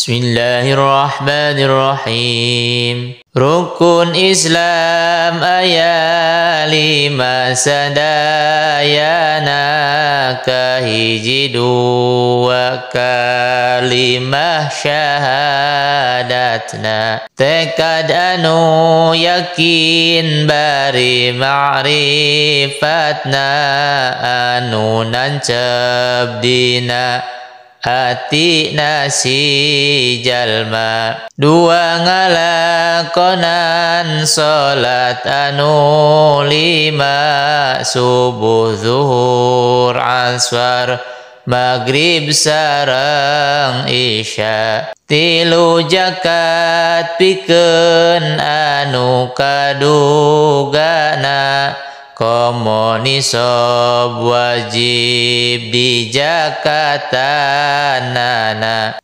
Bismillahirrahmanirrahim. Rukun Islam aya 5 sadayana kahiji 2 kalimah syahadatna tekad anu yakin bari ma'rifatna anu nancep dina hati nasi jalma 2 ngalakonan salat anu 5 subuh zuhur asar maghrib sareng isya 3 zakat pikeun anu kadugana komo nisab wajib di jakatanana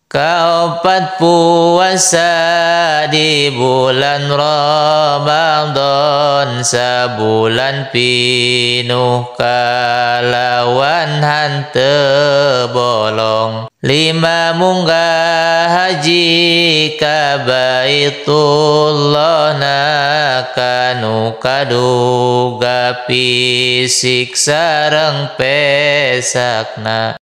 4 puasa di bulan Ramadan sabulan pinuh kalawan hanteu bolong 5 munggah haji ka Baitullah kanu kaduga fisik sareng pesakna